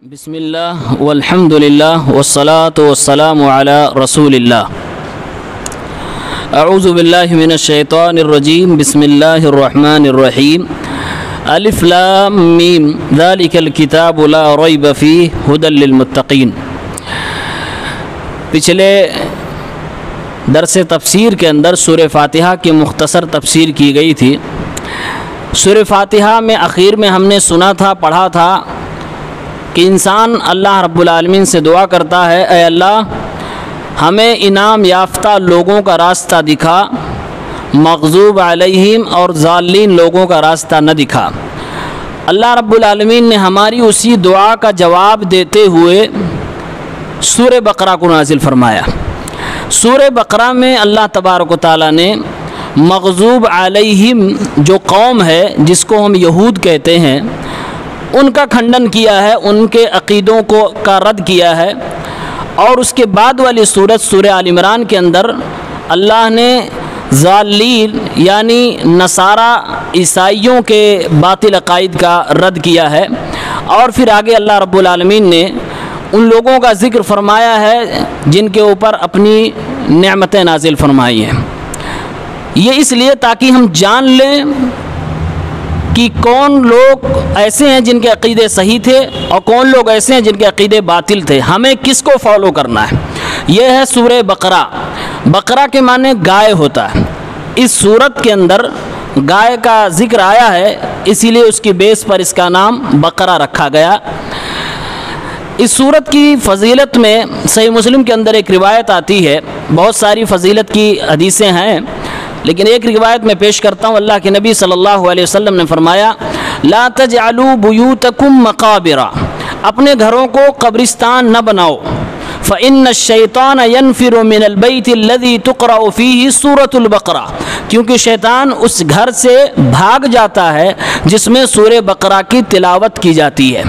بسم اللہ والحمد للہ والصلاة والسلام علی رسول اللہ۔ اعوذ باللہ من الشیطان الرجیم، بسم اللہ الرحمن الرحیم۔ الف لام میم ذالک الکتاب لا ریب فیہ ھدی للمتقین۔ پچھلے درس تفسیر کے اندر سورہ فاتحہ کی مختصر تفسیر کی گئی تھی۔ سورہ فاتحہ میں اخیر میں ہم نے سنا تھا، پڑھا تھا کہ انسان اللہ رب العالمین سے دعا کرتا ہے، اے اللہ ہمیں انعام یافتہ لوگوں کا راستہ دکھا، مغضوب علیہم اور ضالین لوگوں کا راستہ نہ دکھا۔ اللہ رب العالمین نے ہماری اسی دعا کا جواب دیتے ہوئے سورہ بقرہ کو نازل فرمایا۔ سورہ بقرہ میں اللہ تبارک و تعالیٰ نے مغضوب علیہم جو قوم ہے جس کو ہم یہود کہتے ہیں، ان کا کھنڈن کیا ہے، ان کے عقیدوں کا رد کیا ہے، اور اس کے بعد والی سورت سورہ آل عمران کے اندر اللہ نے ضالین یعنی نصارہ عیسائیوں کے باطل عقائد کا رد کیا ہے، اور پھر آگے اللہ رب العالمین نے ان لوگوں کا ذکر فرمایا ہے جن کے اوپر اپنی نعمتیں نازل فرمائی ہیں۔ یہ اس لیے تاکہ ہم جان لیں کہ کون لوگ ایسے ہیں جن کے عقیدے صحیح تھے اور کون لوگ ایسے ہیں جن کے عقیدے باطل تھے، ہمیں کس کو فالو کرنا ہے۔ یہ ہے سورہ بقرہ۔ بقرہ کے معنی گائے ہوتا ہے۔ اس سورت کے اندر گائے کا ذکر آیا ہے، اسی لیے اس کی بیس پر اس کا نام بقرہ رکھا گیا۔ اس سورت کی فضیلت میں صحیح مسلم کے اندر ایک روایت آتی ہے، بہت ساری فضیلت کی حدیثیں ہیں لیکن ایک روایت میں پیش کرتا ہوں۔ اللہ کے نبی صلی اللہ علیہ وسلم نے فرمایا، لا تجعلوا بیوتکم مقابر، اپنے گھروں کو قبرستان نہ بناؤ، فإن الشیطان ينفر من البیت الذی تقرأ فیہ سورۃ البقرہ، کیونکہ شیطان اس گھر سے بھاگ جاتا ہے جس میں سورہ بقرہ کی تلاوت کی جاتی ہے۔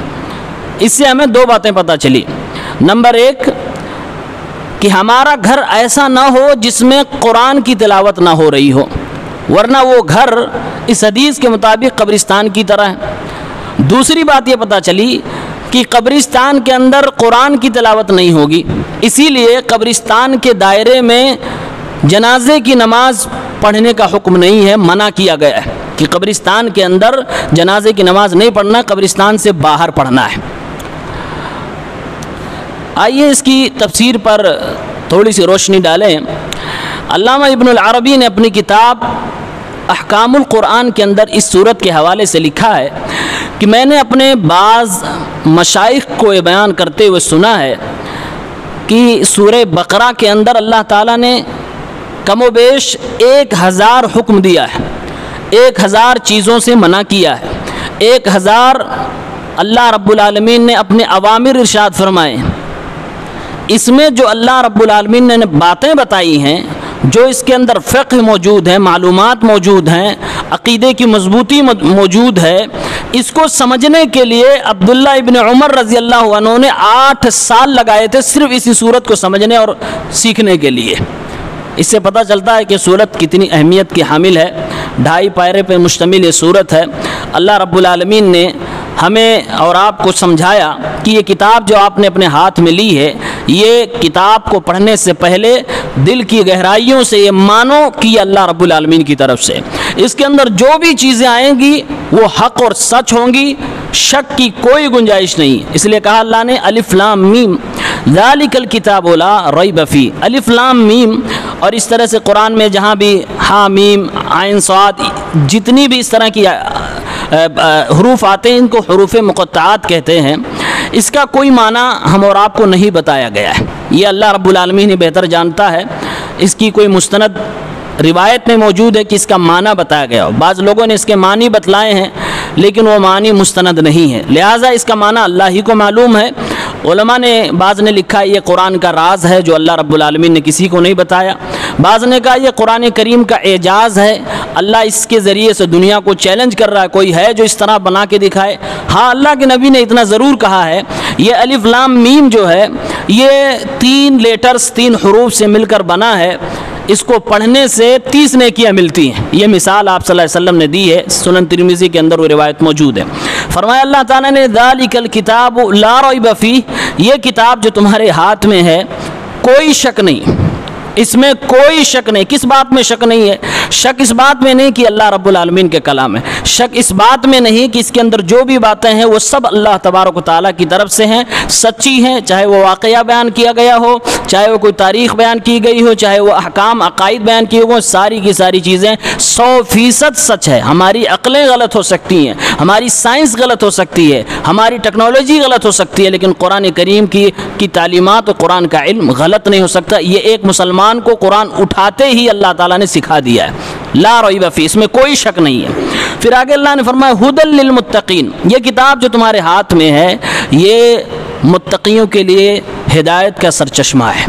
اس سے ہمیں دو باتیں پتہ چلی۔ نمبر ایک کہ ہمارا گھر ایسا نہ ہو جس میں قرآن کی تلاوت نہ ہو رہی ہو، ورنہ وہ گھر اس حدیث کے مطابق قبرستان کی طرح ہے۔ دوسری بات یہ پتہ چلی کہ قبرستان کے اندر قرآن کی تلاوت نہیں ہوگی، اسی لیے قبرستان کے دائرے میں جنازے کی نماز پڑھنے کا حکم نہیں ہے، منع کیا گیا ہے کہ قبرستان کے اندر جنازے کی نماز نہیں پڑھنا، قبرستان سے باہر پڑھنا ہے۔ آئیے اس کی تفسیر پر تھوڑی سی روشنی ڈالیں۔ علامہ ابن العربی نے اپنی کتاب احکام القرآن کے اندر اس سورت کے حوالے سے لکھا ہے کہ میں نے اپنے بعض مشائخ کو یہ بیان کرتے ہوئے سنا ہے کہ سورہ بقرہ کے اندر اللہ تعالیٰ نے کم و بیش 1000 حکم دیا ہے، 1000 چیزوں سے منع کیا ہے، 1000 اللہ رب العالمین نے اپنے اوامر ارشاد فرمائے ہیں۔ اس میں جو اللہ رب العالمین نے باتیں بتائی ہیں، جو اس کے اندر فقہ موجود ہے، معلومات موجود ہیں، عقیدے کی مضبوطی موجود ہے، اس کو سمجھنے کے لیے عبداللہ ابن عمر رضی اللہ عنہ نے 8 سال لگائے تھے صرف اسی سورت کو سمجھنے اور سیکھنے کے لیے۔ اس سے پتہ چلتا ہے کہ سورت کتنی اہمیت کی حامل ہے۔ 2.5 پارے پہ مشتمل یہ سورت ہے۔ اللہ رب العالمین نے ہمیں اور آپ کو سمجھایا کہ یہ کتاب جو آپ نے اپنے ہاتھ میں لی ہے، یہ کتاب کو پڑھنے سے پہلے دل کی گہرائیوں سے یہ مانو کہ یہ اللہ رب العالمین کی طرف سے، اس کے اندر جو بھی چیزیں آئیں گی وہ حق اور سچ ہوں گی، شک کی کوئی گنجائش نہیں۔ اس لیے کہا اللہ نے الف لام میم ذالک الکتاب لا ریب فیہ، الف لام میم، اور اس طرح سے قرآن میں جہاں بھی ہا میم عین صاد جتنی بھی اس طرح کی حروف آتے ہیں ان کو حروف مقطعات کہتے ہیں۔ اس کا کوئی معنی ہم اور آپ کو نہیں بتایا گیا ہے، یہ اللہ رب العالمین ہی بہتر جانتا ہے۔ اس کی کوئی مستند روایت میں موجود ہے کہ اس کا معنی بتایا گیا ہو، بعض لوگوں نے اس کے معنی بتلائے ہیں لیکن وہ معنی مستند نہیں ہے، لہٰذا اس کا معنی اللہ ہی کو معلوم ہے۔ علماء نے بعض نے لکھا یہ قرآن کا راز ہے جو اللہ رب العالمین نے کسی کو نہیں بتایا، بعض نے کہا یہ قرآن کریم کا اعجاز ہے، اللہ اس کے ذریعے سے دنیا کو چیلنج کر رہا ہے، کوئی ہے جو اس طرح بنا کے دکھائے۔ ہاں، اللہ کے نبی نے اتنا ضرور کہا ہے، یہ الف لام میم جو ہے یہ 3 لیٹرز 3 حروف سے مل کر بنا ہے، اس کو پڑھنے سے 30 نیکیاں ملتی ہیں۔ یہ مثال آپ صلی اللہ علیہ وسلم نے دی ہے، سنن ترمذی کے اندر وہ روایت موجود ہے۔ فرمایا اللہ تعالیٰ نے ذالک الکتاب لا ریب فیہ، یہ کتاب جو تمہارے ہاتھ میں ہے کوئی شک نہیں، اس میں کوئی شک نہیں۔ کس بات میں شک نہیں ہے؟ شک اس بات میں نہیں کہ اللہ رب العالمین کے کلام ہے، شک اس بات میں نہیں کہ اس کے اندر جو بھی باتیں ہیں وہ سب اللہ تبارک و تعالیٰ کی طرف سے ہیں، سچی ہیں، چاہے وہ واقعہ بیان کیا گیا ہو، چاہے وہ کوئی تاریخ بیان کی گئی ہو، چاہے وہ احکام عقائد بیان کیے ہوں، ساری کی ساری چیزیں 100% سچ ہے۔ ہماری عقلیں غلط ہو سکتی ہیں، ہماری سائنس غلط ہو سکتی ہے، ہماری ٹیکنالوجی غلط ہو سکتی ہے، لیکن قرآن کریم کی تعلیمات اور قرآن کا علم غلط نہیں ہو سکتا۔ یہ ایک مسلمان کو قرآن اٹھاتے ہی اللہ تعالیٰ نے سکھا دیا ہے، لا ریب فیہ، اس میں کوئی شک نہیں ہے۔ پھر آگے اللہ نے فرمایا ھدی للمتقین، یہ کتاب جو تمہارے ہاتھ میں ہے یہ متقیوں کے لیے ہدایت کا سرچشمہ ہے۔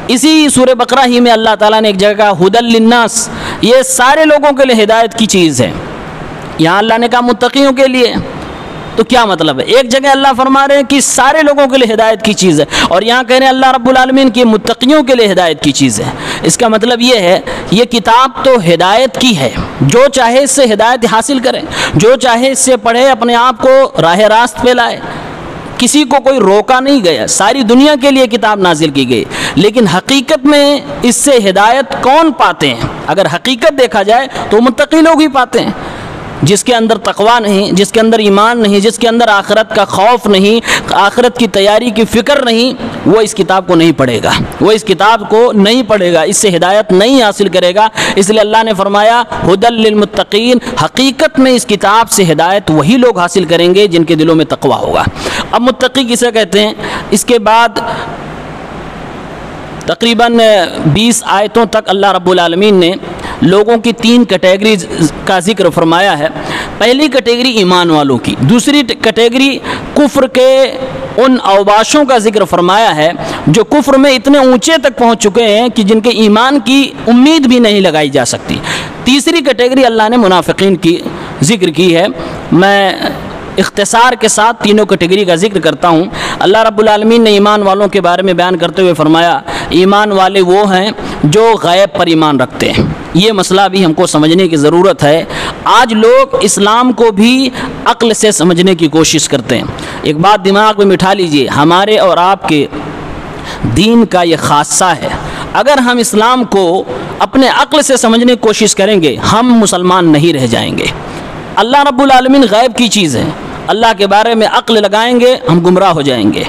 اسی سورہ بقرہ ہی میں اللہ تعالیٰ نے ایک جگہ کہا ھدی للناس، یہ سارے لوگوں کے لیے ہدایت کی چیز ہے۔ یہاں اللہ نے کہا متقیوں کے لیے، تو کیا مطلب ہے؟ ایک جگہ اللہ فرما رہے ہیں کہ سارے لوگوں کے لیے ہدایت کی چیز ہے، اور یہاں کہہ رہے ہیں اللہ رب العالمین کی متقیوں کے لیے ہدایت کی چیز ہے۔ اس کا مطلب یہ ہے یہ کتاب تو ہدایت کی ہے، جو چاہے اس سے ہدایت حاصل کرے، جو چاہے اس سے پڑھے، اپنے آپ کو راہ راست پہ لائے، کسی کو کوئی روکا نہیں گیا، ساری دنیا کے لیے کتاب نازل کی گئی۔ لیکن حقیقت میں اس سے ہدایت کون پاتے ہیں؟ اگر حقیقت دیکھا جائے تو متقی لوگ ہی پاتے ہیں۔ جس کے اندر تقویٰ نہیں، جس کے اندر ایمان نہیں، جس کے اندر آخرت کا خوف نہیں، آخرت کی تیاری کی فکر نہیں، وہ اس کتاب کو نہیں پڑھے گا، وہ اس کتاب کو نہیں پڑھے گا، اس سے ہدایت نہیں حاصل کرے گا۔ اس لیے اللہ نے فرمایا ھدی للمتقین، حقیقت میں اس کتاب سے ہدایت وہی لوگ حاصل کریں گے جن کے دلوں میں تقویٰ ہوگا۔ اب متقی کسے کہتے ہیں؟ اس کے بعد تقریباً 20 آیتوں تک اللہ رب العالمین نے لوگوں کی 3 کیٹیگریز کا ذکر فرمایا ہے۔ پہلی کیٹیگری ایمان والوں کی، دوسری کیٹیگری کفر کے ان اوباشوں کا ذکر فرمایا ہے جو کفر میں اتنے اونچے تک پہنچ چکے ہیں کہ جن کے ایمان کی امید بھی نہیں لگائی جا سکتی۔ تیسری کیٹیگری اللہ نے منافقین کی ذکر کی ہے۔ میں اختصار کے ساتھ تینوں کیٹیگری کا ذکر کرتا ہوں۔ اللہ رب العالمین نے ایمان والوں کے بارے میں بیان کرتے ہوئے فرمایا ایمان والے وہ ہیں جو غیب پر ایمان رکھتے ہیں۔ یہ مسئلہ بھی ہم کو سمجھنے کی ضرورت ہے۔ آج لوگ اسلام کو بھی عقل سے سمجھنے کی کوشش کرتے ہیں۔ ایک بات دماغ میں بٹھا لیجئے، ہمارے اور آپ کے دین کا یہ خاصہ ہے۔ اگر ہم اسلام کو اپنے عقل سے سمجھنے کی کوشش کریں گے ہم مسلمان نہیں رہ جائیں گے۔ اللہ رب العالمین غیب کی چیز ہے، اللہ کے بارے میں عقل لگائیں گے ہم گمراہ ہو جائیں گے۔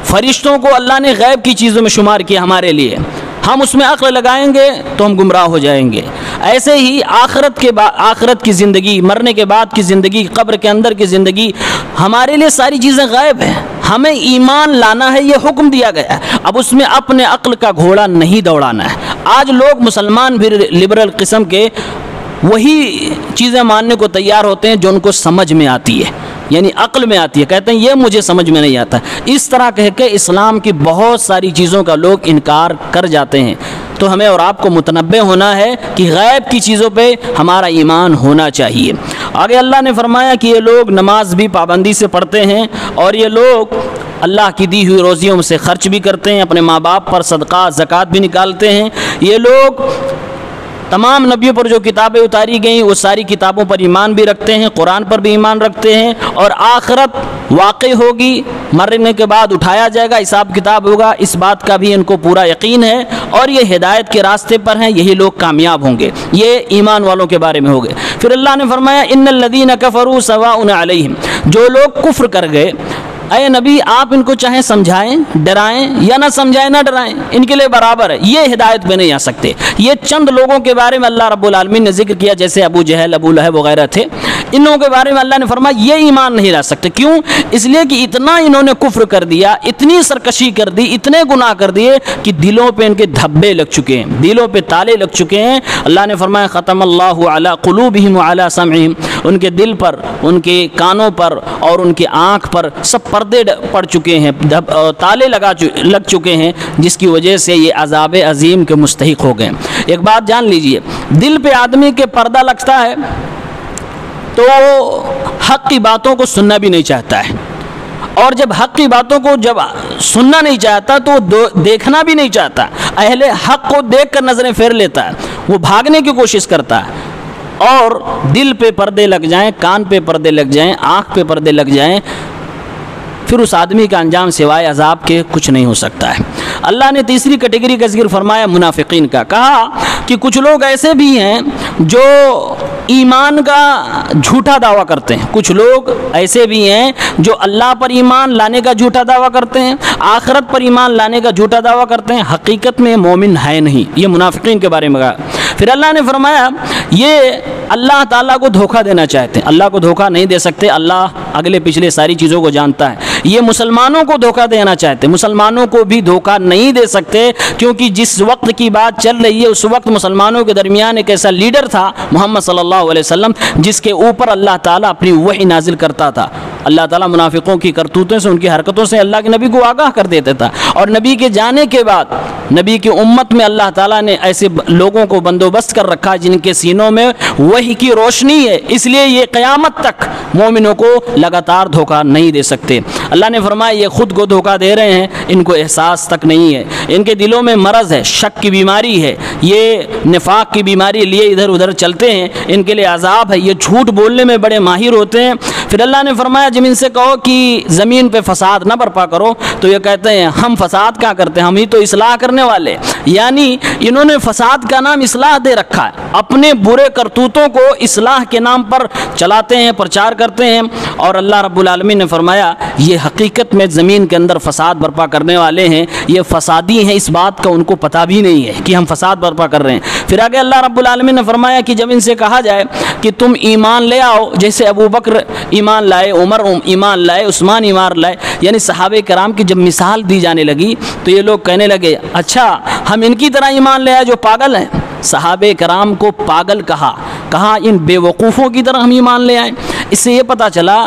فرشتوں کو اللہ نے غیب کی چیزوں میں شمار کیا ہمارے لیے، ہم اس میں عقل لگائیں گے تو ہم گمراہ ہو جائیں گے۔ ایسے ہی آخرت کی زندگی، مرنے کے بعد کی زندگی، قبر کے اندر کی زندگی، ہمارے لیے ساری چیزیں غیب ہیں، ہمیں ایمان لانا ہے، یہ حکم دیا گیا ہے۔ اب اس میں اپنے عقل کا گھوڑا نہیں دوڑانا ہے۔ آج لوگ مسلمان بھی لبرل قسم کے وہی چیزیں ماننے کو تیار ہوتے ہیں جو ان کو سمجھ میں آتی ہے، یعنی عقل میں آتی ہے، کہتے ہیں یہ مجھے سمجھ میں نہیں آتا۔ اس طرح کہہ کے اسلام کی بہت ساری چیزوں کا لوگ انکار کر جاتے ہیں۔ تو ہمیں اور آپ کو متنبہ ہونا ہے کہ غیب کی چیزوں پہ ہمارا ایمان ہونا چاہیے۔ آگے اللہ نے فرمایا کہ یہ لوگ نماز بھی پابندی سے پڑھتے ہیں اور یہ لوگ اللہ کی دی ہوئی روزیوں سے خرچ بھی کرتے ہیں، اپنے ماں باپ پر صدقہ زکوٰۃ بھی نکالتے ہیں۔ یہ لوگ تمام نبیوں پر جو کتابیں اتاری گئیں وہ ساری کتابوں پر ایمان بھی رکھتے ہیں، قرآن پر بھی ایمان رکھتے ہیں، اور آخرت واقع ہوگی، مرنے کے بعد اٹھایا جائے گا، حساب کتاب ہوگا، اس بات کا بھی ان کو پورا یقین ہے، اور یہ ہدایت کے راستے پر ہیں، یہی لوگ کامیاب ہوں گے۔ یہ ایمان والوں کے بارے میں ہو گئے۔ پھر اللہ نے فرمایا ان الذین کفروا سواء علیہم، جو لوگ کفر کر گئے، اے نبی آپ ان کو چاہے سمجھائیں، ڈرائیں یا نہ سمجھائیں نہ ڈرائیں، ان کے لیے برابر ہے، یہ ہدایت پہ نہیں آ سکتے۔ یہ چند لوگوں کے بارے میں اللہ رب العالمین نے ذکر کیا، جیسے ابو جہل، ابو لہب وغیرہ تھے، ان لوگوں کے بارے میں اللہ نے فرمایا یہ ایمان نہیں لا سکتے۔ کیوں؟ اس لیے کہ اتنا انہوں نے کفر کر دیا، اتنی سرکشی کر دی، اتنے گناہ کر دیے کہ دلوں پہ ان کے دھبے لگ چکے ہیں، دلوں پہ تالے لگ چکے ہیں۔ اللہ نے فرمایا ختم اللہ علی قلوبہم وعلی سمعہم، ان کے دل پر، ان کے کانوں پر اور ان کی آنکھ پر سب پردے پڑ چکے ہیں، تالے لگ چکے ہیں، جس کی وجہ سے یہ عذاب عظیم کے مستحق ہو گئے۔ ایک بات جان لیجئے، دل پہ آدمی کے پردہ لگتا ہے تو حق کی باتوں کو سننا بھی نہیں چاہتا ہے، اور جب حق کی باتوں کو جب سننا نہیں چاہتا تو دیکھنا بھی نہیں چاہتا۔ اہل حق کو دیکھ کر نظریں پھیر لیتا ہے، وہ بھاگنے کی کوشش کرتا ہے۔ اور دل پہ پردے لگ جائیں، کان پہ پردے لگ جائیں، آنکھ پہ پردے لگ جائیں، پھر اس آدمی کا انجام سوائے عذاب کے کچھ نہیں ہو سکتا ہے۔ اللہ نے تیسری کیٹیگری کا ذکر فرمایا منافقین کا، کہا کہ کچھ لوگ ایسے بھی ہیں جو ایمان کا جھوٹا دعویٰ کرتے ہیں، کچھ لوگ ایسے بھی ہیں جو اللہ پر ایمان لانے کا جھوٹا دعویٰ کرتے ہیں، آخرت پر ایمان لانے کا جھوٹا دعویٰ کرتے ہیں، حقیقت میں مومن ہے نہیں۔ یہ منافقین کے بارے میں کہا۔ پھر اللہ نے فرمایا یہ اللہ تعالیٰ کو دھوکہ دینا چاہتے ہیں، اللہ کو دھوکہ نہیں دے سکتے، اللہ اگلے پچھلے ساری چیزوں کو جانتا ہے۔ یہ مسلمانوں کو دھوکہ دینا چاہتے ہیں، مسلمانوں کو بھی دھوکہ نہیں دے سکتے، کیونکہ جس وقت کی بات چل رہی ہے اس وقت مسلمانوں کے درمیان ایک ایسا لیڈر تھا محمد صلی اللہ علیہ وسلم، جس کے اوپر اللہ تعالیٰ اپنی وحی نازل کرتا تھا۔ اللہ تعالیٰ منافقوں کی کرتوتوں سے، ان کی حرکتوں سے اللہ کے نبی کو آگاہ کر دیتا تھا، اور نبی کے جانے کے بعد نبی کی امت میں اللہ تعالیٰ نے ایسے لوگوں کو بندوبست کر رکھا جن کے سینوں میں وحی کی روشنی ہے، اس لیے یہ قیامت تک مومنوں کو لگاتار دھوکہ نہیں دے سکتے۔ اللہ نے فرمایا یہ خود کو دھوکہ دے رہے ہیں، ان کو احساس تک نہیں ہے، ان کے دلوں میں مرض ہے، شک کی بیماری ہے، یہ نفاق کی بیماری لیے ادھر ادھر چلتے ہیں، ان کے لیے عذاب ہے، یہ جھوٹ بولنے میں بڑے ماہر ہوتے ہیں۔ پھر اللہ نے فرمایا جب ان سے کہو کہ زمین پہ فساد نہ برپا کرو تو یہ کہتے ہیں ہم فساد کیا کرتے ہیں، ہم ہی تو اصلاح کرنے والے، یعنی انہوں نے فساد کا نام اصلاح دے رکھا ہے، اپنے برے کرتوتوں کو اصلاح کے نام پر چلاتے ہیں، پرچار کرتے ہیں۔ اور اللہ رب العالمین نے فرمایا یہ حقیقت میں زمین کے اندر فساد برپا کرنے والے ہیں، یہ فسادی ہیں، اس بات کا ان کو پتہ بھی نہیں ہے کہ ہم فساد برپا کر رہے ہیں۔ پھر آگے اللہ رب العالمین نے فرمایا کہ جب ان سے کہا جائے کہ تم ایمان لے آؤ، جیسے ابو بکر ایمان لائے، عمر ایمان لائے، عثمان ایمان لائے، یعنی صحابہ کرام کی جب مثال دی جانے لگی تو یہ لوگ کہنے لگے اچھا ہم ان کی طرح ایمان لے آئے جو پاگل ہیں۔ صحابہ کرام کو پاگل کہا ان بے وقوفوں کی طرح ہم ایمان لے آئے۔ اس سے یہ پتہ چلا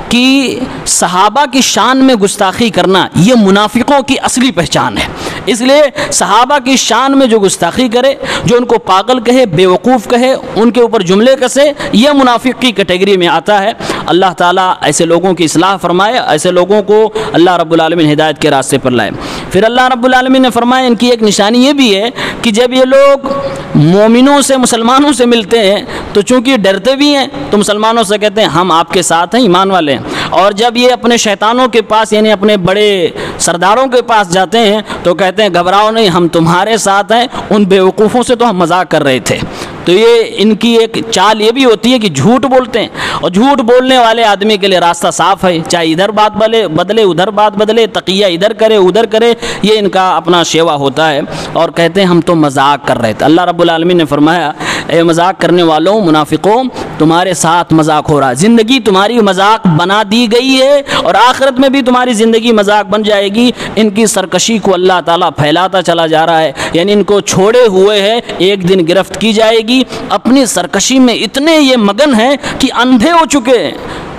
کہ صحابہ کی شان میں گستاخی کرنا یہ منافقوں کی اصلی پہچان ہے، اس لیے صحابہ کی شان میں جو گستاخی کرے، جو ان کو پاگل کہے، بے وقوف کہے، ان کے اوپر جملے کسے، یہ منافق کی کیٹیگری میں آتا ہے۔ اللہ تعالیٰ ایسے لوگوں کی اصلاح فرمائے، ایسے لوگوں کو اللہ رب العالمین ہدایت کے راستے پر لائے۔ پھر اللہ رب العالمین نے فرمایا ان کی ایک نشانی یہ بھی ہے کہ جب یہ لوگ مومنوں سے، مسلمانوں سے ملتے ہیں تو چونکہ ڈرتے بھی ہیں تو مسلمانوں سے کہتے ہیں ہم آپ کے ساتھ ہیں، ایمان والے ہیں، اور جب یہ اپنے شیطانوں کے پاس یعنی اپنے بڑے سرداروں کے پاس جاتے ہیں تو کہتے ہیں گھبراؤ نہیں، ہم تمہارے ساتھ ہیں، ان بے وقوفوں سے تو ہم مذاق کر رہے تھے۔ تو یہ ان کی ایک چال یہ بھی ہوتی ہے کہ جھوٹ بولتے ہیں، اور جھوٹ بولنے والے آدمی کے لیے راستہ صاف ہے، چاہے ادھر بات بدلے ادھر بات بدلے، تقیہ ادھر کرے ادھر کرے، یہ ان کا اپنا شیوا ہوتا ہے، اور کہتے ہیں ہم تو مذاق کر رہے تھے۔ اللہ رب العالمین نے فرمایا اے مذاق کرنے والوں، منافقوں، تمہارے ساتھ مذاق ہو رہا ہے، زندگی تمہاری مذاق بنا دی گئی ہے اور آخرت میں بھی تمہاری زندگی مذاق بن جائے گی۔ ان کی سرکشی کو اللہ تعالیٰ پھیلاتا چلا جا رہا ہے، یعنی ان کو چھوڑے ہوئے ہے، ایک دن گرفت کی جائے گی۔ اپنی سرکشی میں اتنے یہ مگن ہیں کہ اندھے ہو چکے ہیں،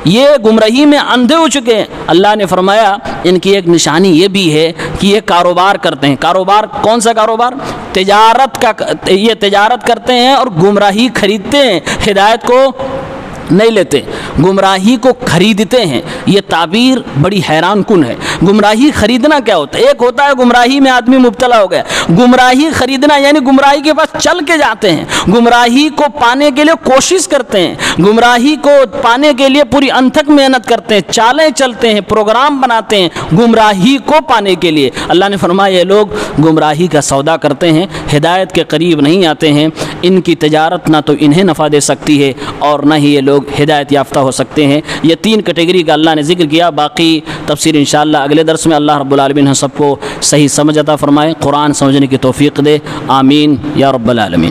یہ گمراہی میں اندھے ہو چکے ہیں۔ اللہ نے فرمایا ان کی ایک نشانی یہ بھی ہے کہ یہ کاروبار کرتے ہیں۔ کاروبار کون سا کاروبار؟ تجارت کا، یہ تجارت کرتے ہیں اور گمراہی خریدتے ہیں، ہدایت کو نہیں لیتے، گمراہی کو خریدتے ہیں۔ یہ تعبیر بڑی حیران کن ہے۔ گمراہی خریدنا کیا ہوتا ہے؟ ایک ہوتا ہے گمراہی میں آدمی مبتلا ہو گیا، گمراہی خریدنا یعنی گمراہی کے پاس چل کے جاتے ہیں، گمراہی کو پانے کے لیے کوشش کرتے ہیں، گمراہی کو پانے کے لیے پوری انتھک محنت کرتے ہیں، چالیں چلتے ہیں، پروگرام بناتے ہیں گمراہی کو پانے کے لیے۔ اللہ نے فرمایا یہ لوگ گمراہی کا سودا کرتے ہیں، ہدایت کے قریب نہیں آتے ہیں۔ ان کی تجارت نہ تو انہیں نفع دے سکتی ہے اور نہ ہی یہ لوگ ہدایت یافتہ ہو سکتے ہیں۔ یہ تین کیٹیگری کا اللہ نے ذکر کیا، باقی تفسیر انشاءاللہ اگلے درس میں۔ اللہ رب العالمین ہم سب کو صحیح سمجھ عطا فرمائے، قرآن سمجھنے کی توفیق دے، آمین یا رب العالمین۔